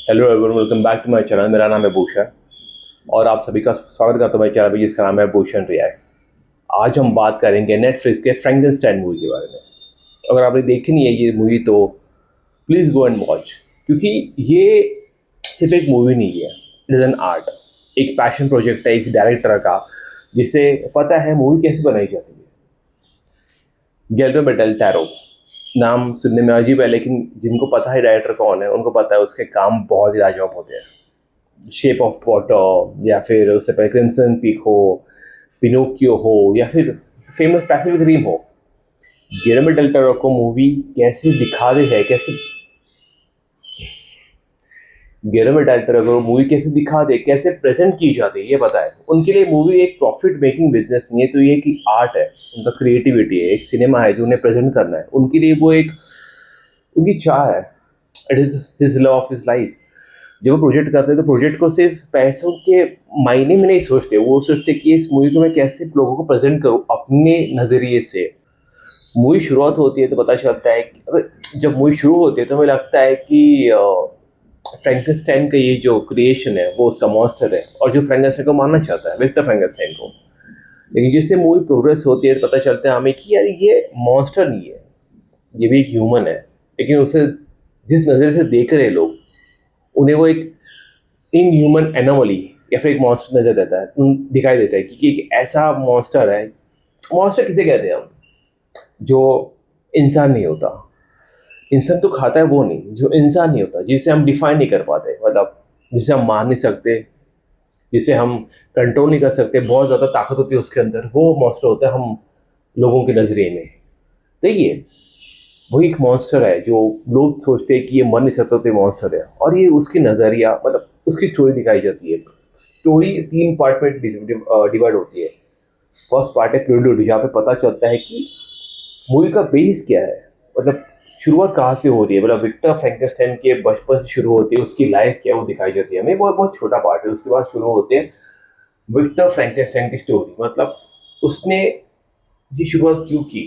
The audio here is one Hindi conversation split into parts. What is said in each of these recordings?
Hello everyone, welcome back to my channel. मेरा नाम है भूषण और आप सभी का स्वागत करता हूं मेरे चैनल पर जिसका नाम है भूषण रिएक्ट्स। आज हम बात करेंगे नेटफ्लिक्स के फ्रैंकेनस्टाइन मूवी के बारे में। अगर आपने देखी नहीं है ये मूवी तो प्लीज़ गो एंड वॉच, क्योंकि ये सिर्फ एक मूवी नहीं है, इट इज़ एन आर्ट, एक पैशन प्रोजेक्ट है एक डायरेक्टर का जिसे पता है मूवी कैसे बनाई जाती है। गिल्lermo del टैरो नाम सुनने में अजीब है, लेकिन जिनको पता है डायरेक्टर कौन है उनको पता है उसके काम बहुत ही लाजवाब होते हैं। शेप ऑफ वाटर या फिर उससे पहले क्रिम्सन पीक हो, पिनोकियो हो या फिर फेमस पैसिफिक रिम हो, गिल्lermo del टैरो को मूवी कैसे दिखा दे है, कैसे गिल्lermo del टैरो को मूवी कैसे दिखा दे, कैसे प्रेजेंट की जाती है ये पता है। उनके लिए मूवी एक प्रॉफिट मेकिंग बिजनेस नहीं है, तो ये एक आर्ट है, उनका क्रिएटिविटी है, एक सिनेमा है जो उन्हें प्रेजेंट करना है। उनके लिए वो एक उनकी चाह है, it is his love of his life. जब वो प्रोजेक्ट करते हैं तो प्रोजेक्ट को सिर्फ पैसों के मायने में नहीं सोचते, वो सोचते कि इस मूवी को मैं कैसे लोगों को प्रेजेंट करूँ अपने नज़रिए से। मूवी शुरुआत होती है तो पता चलता है कि जब मूवी शुरू होती है तो हमें लगता है कि फ्रैंकेनस्टाइन का ये जो क्रिएशन है वो उसका मॉन्स्टर है और जो फ्रैंकेनस्टाइन को मारना चाहता है, विक्टर फ्रैंकेनस्टाइन को। लेकिन जैसे मूवी प्रोग्रेस होती है तो पता चलता है हमें कि यार ये मॉन्स्टर नहीं है, ये भी एक ह्यूमन है। लेकिन उसे जिस नज़र से देख रहे लोग, उन्हें वो एक इन ह्यूमन एनोमली या फिर एक मॉन्स्टर नजर देता है, दिखाई देता है कि एक ऐसा मॉन्स्टर है। मॉन्स्टर किसे कहते हैं हम? जो इंसान नहीं होता, इंसान तो खाता है वो नहीं, जो इंसान नहीं होता, जिसे हम डिफाइन नहीं कर पाते, मतलब जिसे हम मार नहीं सकते, जिसे हम कंट्रोल नहीं कर सकते, बहुत ज़्यादा ताकत होती है उसके अंदर, वो मॉन्स्टर होता है हम लोगों के नज़रिए में। देखिए, वही एक मॉन्स्टर है जो लोग सोचते हैं कि ये मर नहीं सकता तो ये मॉन्स्टर है, और ये उसकी नज़रिया, मतलब उसकी स्टोरी दिखाई जाती है। स्टोरी 3 पार्ट में डिवाइड होती है। फर्स्ट पार्ट है प्रेल्यूड, जहाँ पे पता चलता है कि मूवी का बेस क्या है, मतलब शुरुआत कहाँ से होती है, मतलब विक्टर फ्रैंकेनस्टाइन के बचपन से शुरू होती है, उसकी लाइफ क्या है वो दिखाई जाती है हमें। बहुत बहुत छोटा पार्ट है। उसके बाद शुरू होते हैं विक्टर फ्रैंकेनस्टाइन की स्टोरी, मतलब उसने जी शुरुआत क्यों की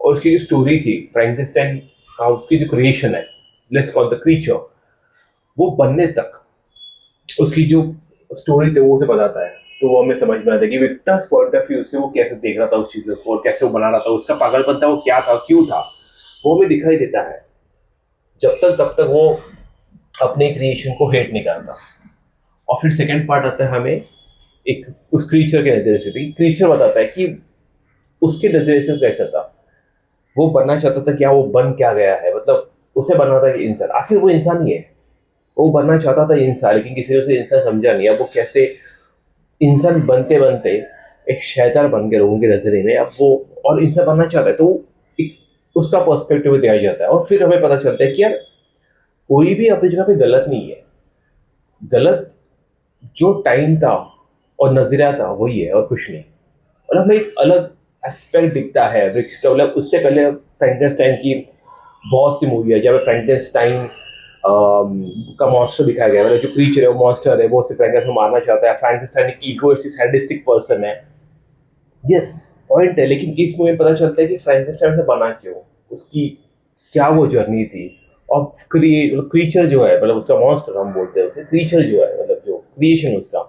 और उसकी जो स्टोरी थी फ्रैंकेनस्टाइन का, उसकी जो क्रिएशन है, लेट्स कॉल द क्रीचर, वो बनने तक उसकी जो स्टोरी थी वो उसे बताता है। तो वो हमें समझ में आता है कि विक्टर्स पॉइंट ऑफ व्यू से वो कैसे देख रहा था उस चीज़ों को और कैसे वो बना रहा था, उसका पागलपन था वो क्या था, क्यों था, वो हमें दिखाई देता है। जब तक तब तक वो अपने क्रिएशन को हेट नहीं करता। और फिर सेकंड पार्ट आता है हमें एक उस क्रीचर के नज़रिए से, क्रीचर बताता है कि उसके नज़रिए से कैसा था, वो बनना चाहता था, क्या वो बन क्या गया है, मतलब उसे बनना था कि इंसान, आखिर वो इंसान ही है। वो बनना चाहता था इंसान, लेकिन किसी ने उसे इंसान समझा नहीं। अब वो कैसे इंसान बनते बनते एक शैतान बन गया लोगों के नज़रिए में। अब वो और इंसान बनना चाहता है, तो एक उसका पर्सपेक्टिव दिखाया जाता है और फिर हमें पता चलता है कि यार कोई भी अपनी जगह पे गलत नहीं है। गलत जो टाइम था और नजरिया था वही है और कुछ नहीं। और हमें एक अलग एस्पेक्ट दिखता है मतलब उससे पहले फ्रैंकेनस्टाइन की बहुत सी मूवी है जहाँ पे फ्रैंकेनस्टाइन का मॉन्स्टर दिखाया गया है, मतलब जो क्रीचर है वो मॉन्स्टर है, वो उसे फ्रैंकेनस्टाइन को मारना चाहता है। फ्रैंकेनस्टाइन एक इगोइस्टिक सैडिस्टिक पर्सन है, यस, पॉइंट है। लेकिन इस मूवी में पता चलता है कि फ्रैंकेनस्टाइन से बना क्यों, उसकी क्या वो जर्नी थी। और क्रीचर जो है, मतलब उसका मॉन्स्टर हम बोलते हैं उसे, क्रीचर जो है मतलब जो क्रिएशन उसका,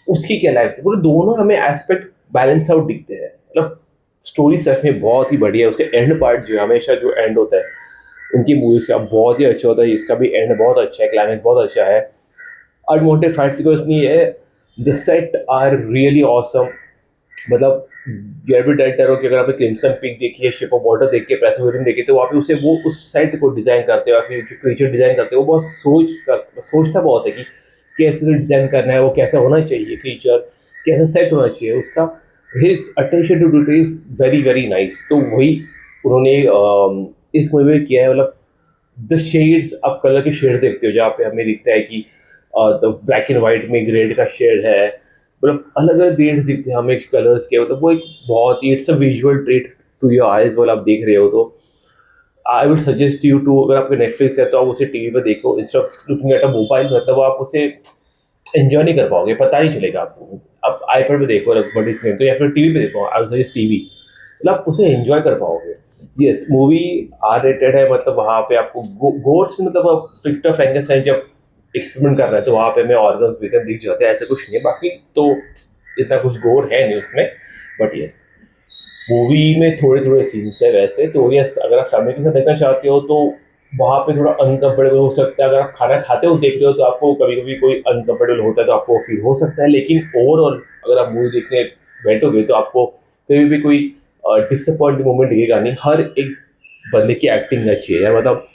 उसकी क्या लाइफ थी, पूरे दोनों हमें एस्पेक्ट बैलेंस आउट दिखते हैं। मतलब स्टोरी सच में बहुत ही बढ़िया है। उसके एंड पार्ट जो है, हमेशा जो एंड होता है उनकी मूवीज का बहुत ही अच्छा होता है, इसका भी एंड बहुत अच्छा है, क्लाइमेक्स बहुत अच्छा है। अनवांटेड फाइट सीक्वेंस नहीं है, the sets are really awesome. मतलब गिल्lermo del टैरो की अगर आपने क्रिम्सन पीक देखी है, शेप ऑफ वाटर देखी है, पैसिफिक रिम देखी, तो वहाँ पे उसे वो उस सेट को डिज़ाइन करते हैं और फिर जो क्रिएचर डिज़ाइन करते हैं वो बहुत सोचता बहुत है कि कैसे डिज़ाइन करना है, वो कैसा होना चाहिए क्रिएचर, कैसा सेट होना चाहिए उसका। His attention to detail is very very nice. तो वही उन्होंने इस मूवी में किया है। मतलब द शेड्स, आप कलर के शेड्स देखते हो जहाँ पे हमें दिखता है कि द ब्लैक एंड वाइट में ग्रेड का शेड है, मतलब अलग अलग ग्रेड्स दिखते हैं हमें कलर्स के। मतलब वो एक बहुत ही it's a visual treat to your eyes. वाला आप देख रहे हो तो I would suggest you to, अगर आपके नेटफ्लिक्स है तो आप उसे टीवी पर देखो instead of looking at a mobile. मतलब आप उसे एंजॉय नहीं कर पाओगे, पता नहीं चलेगा आपको। आप आईपैड पे देखो बड़ी स्क्रीन तो, या फिर टीवी पे देखो, आई वुड सजेस्ट टीवी, मतलब आप उसे एंजॉय कर पाओगे। यस, मूवी आर रेटेड है, मतलब वहाँ पे आपको गोर से, मतलब विक्टर फ्रैंकेनस्टाइन जब एक्सपेरिमेंट कर रहा है तो वहाँ पे हमें ऑर्गन्स वगैरह दिख जाते हैं, ऐसा कुछ नहीं है। बाकी तो इतना कुछ गोर है नहीं उसमें, बट यस मूवी में थोड़े थोड़े सीन्स है वैसे। तो यस अगर आप फैमिली के साथ देखना चाहते हो तो वहाँ पे थोड़ा अनकंफर्टेबल हो सकता है। अगर आप खाना खाते हो देख रहे हो तो आपको कभी कभी कोई अनकंफर्टेबल होता है तो आपको फील हो सकता है, लेकिन ओवरऑल अगर आप मूवी देखने बैठोगे तो आपको कभी भी कोई डिसअपॉइंटिंग मोमेंट दिखेगा नहीं। हर एक बंदे की एक्टिंग अच्छी है यार, मतलब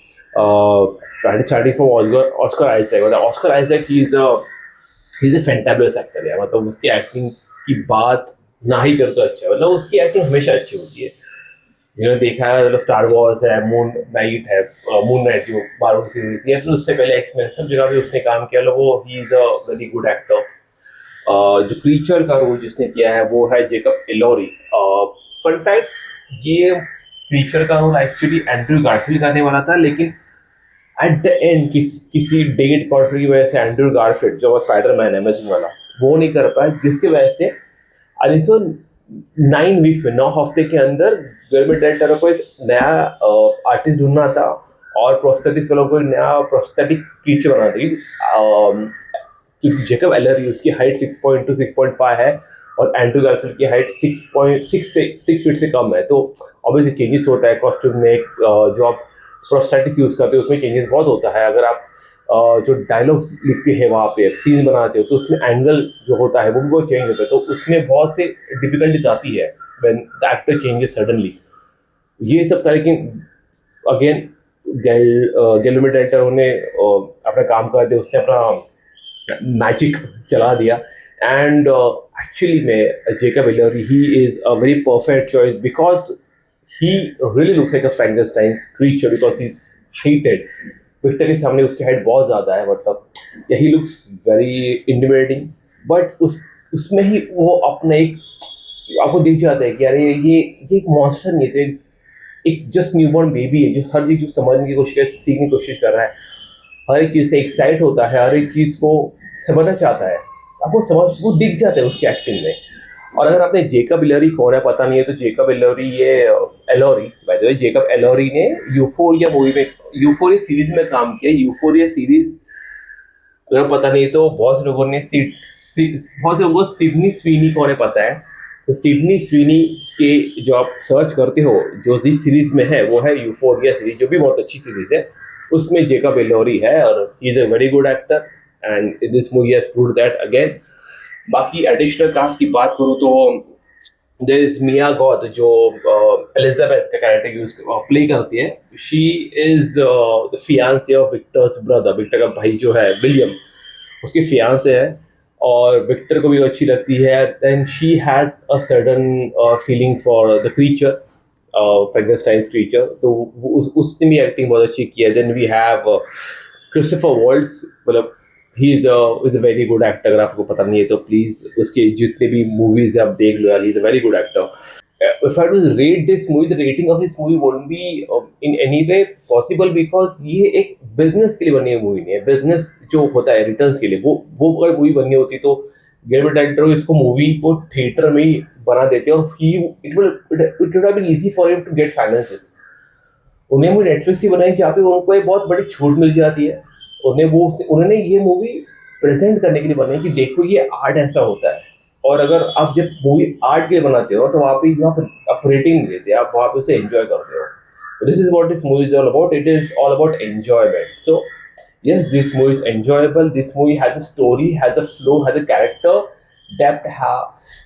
starting from Oscar Oscar Isaac, मतलब Oscar Isaac he is a fantabulous actor है, मतलब उसकी एक्टिंग की बात ना ही कर तो अच्छा है, मतलब उसकी एक्टिंग हमेशा अच्छी होती है। जिन्होंने देखा है मतलब स्टार वॉर्स है, मून नाइट जो मार्वल सीरीज है, फिर उससे पहले एक्समैन, सब जगह पे उसने काम किया, वो ही is a very good actor. जो क्रीचर का रोल जिसने किया है वो है जेकब एलोरी। फन फैक्ट, ये क्रीचर का रोल एक्चुअली एंड्रयू गारफील्ड करने वाला था, लेकिन एट द एंड किसी डेट कॉन्फ्लिक्ट की वजह से एंड्रयू गारफील्ड जो स्पाइडरमैन अमेजिंग वाला वो नहीं कर पाया, जिसकी वजह से 9 वीक्स में 9 हफ्ते के अंदर गिलर्मो डेल टोरो को एक नया आर्टिस्ट ढूंढना था और प्रोस्थेटिक्स वालों को एक नया प्रोस्थेटिक क्रीचर बनाना था। क्योंकि जेकब एलरी उसकी हाइट 6.2 6.5 है और एंड्रू गारफील्ड की हाइट 6.6 से 6 फीट से कम है, तो ऑब्वियसली चेंजेस होता है कॉस्ट्यूम में। जो आप प्रोस्थेटिक्स यूज करते हो उसमें चेंजेस बहुत होता है। अगर आप जो डायलॉग्स लिखते हैं वहाँ पे सीन बनाते हो तो उसमें एंगल जो होता है वो भी बहुत चेंज होता है, तो उसमें बहुत से डिफिकल्टीज आती है when the actor changes suddenly. ये सब था, लेकिन अगेन गिलर्मो डेल टोरो ने अपना काम कर दिया, उसने अपना मैजिक चला दिया। एंड एक्चुअली में Jacob Elordi he is a very perfect choice because he really looks like a Frankenstein's creature because he's hated. Victor के सामने उसकी हाइट बहुत ज़्यादा है, मतलब या ही लुक्स वेरी इंटिमिडेटिंग, बट उसमें ही वो अपने एक आपको दिख जाता है कि यार ये एक मॉन्स्टर नहीं है, तो एक जस्ट न्यूबॉर्न बेबी है जो हर चीज़ समझने की कोशिश कर सीखने की कोशिश कर रहा है, हर एक चीज़ से एक्साइट होता है, हर एक चीज़ को समझना चाहता है। आपको समझ वो दिख जाता है उसकी एक्टिंग में। और अगर आपने जेकब एलोरी कौन है पता नहीं है तो जेकब एलोरी ये एलोरी बाय द वे जेकब एलोरी ने यूफोरिया मूवी में यूफोरिया सीरीज में काम किया। यूफोरिया सीरीज अगर पता नहीं तो बहुत से लोगों ने बहुत से लोगों को सिडनी स्वीनी कौन है पता है, तो सिडनी स्वीनी के जो आप सर्च करते हो जो जिस सीरीज में है वो है यूफोरिया सीरीज, जो भी बहुत अच्छी सीरीज है। उसमें जेकब एलोरी है और he is a very good actor and in this movie has proved that again. बाकी एडिशनल कास्ट की बात करूँ तो देयर इज मिया गॉथ जो एलिजाबेथ का कैरेक्टर यूज प्ले करती है। She is the fiancée of Victor's brother, Victor का भाई जो है विलियम उसकी फियांसे है और विक्टर को भी अच्छी लगती है। Then she has a sudden feelings for the creature, Frankenstein's creature, तो उसने भी एक्टिंग बहुत अच्छी की है। Then we have Christopher Waltz, मतलब he is a very good actor. अगर आपको पता नहीं है तो प्लीज उसके जितने भी मूवीज है आप देख लो यार, ही is a very good actor. If I had to rate this movie, the rating of this movie won't be in any way possible because ये एक बिजनेस के लिए बनी हुई मूवी नहीं है। बिजनेस जो होता है रिटर्न्स के लिए, वो अगर मूवी बननी होती तो गिलर्मो डेल टोरो इसको मूवी को थिएटर में ही बना देते और it would have been easy for him to get finances. उन्हें वो नेटफ्लिक्स ही बनाई जहाँ पे उनको एक बहुत बड़ी छूट मिल जाती है। उन्होंने ये मूवी प्रेजेंट करने के लिए बनाई कि देखो ये आर्ट ऐसा होता है, और अगर आप जब मूवी आर्ट के लिए बनाते हो तो वहाँ पे आप रेटिंग नहीं देते, आप वहाँ पे उसे एंजॉय करते हो। This is what this movie is all about, it is all about enjoyment. तो yes this movie is enjoyable, this movie has a story, has a flow, has a character depth है,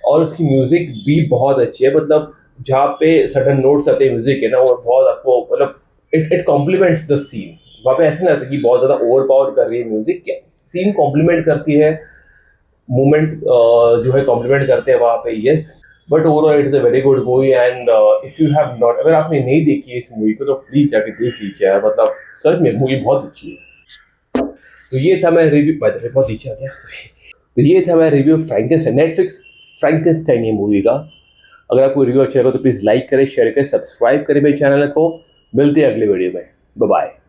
और उसकी म्यूजिक भी बहुत अच्छी है। मतलब जहाँ पे सडन नोट्स आते हैं म्यूजिक है ना, वो बहुत आपको मतलब इट कॉम्प्लीमेंट्स द सीन। वहाँ पे ऐसा नहीं आता कि बहुत ज़्यादा ओवर पावर कर रही है म्यूजिक, सीन कॉम्प्लीमेंट करती है, मूवमेंट जो है कॉम्प्लीमेंट करते हैं वहाँ पे। Yes but overall it is a very good movie and if you have not, अगर आपने नहीं देखी है इस मूवी को तो प्लीज़ जाके देख लीजिए यार, मतलब सच में मूवी बहुत अच्छी है। तो ये था मैं रिव्यू, बहुत नीचे आ गया तो ये था मेरा रिव्यू फ्रैंकेनस्टाइन, नेटफ्लिक्स फ्रैंकेनस्टाइन ये मूवी का। अगर आपको रिव्यू अच्छा लगा तो प्लीज़ लाइक करें, शेयर करें, सब्सक्राइब करें मेरे चैनल को। मिलते हैं अगले वीडियो में, बाय बाय।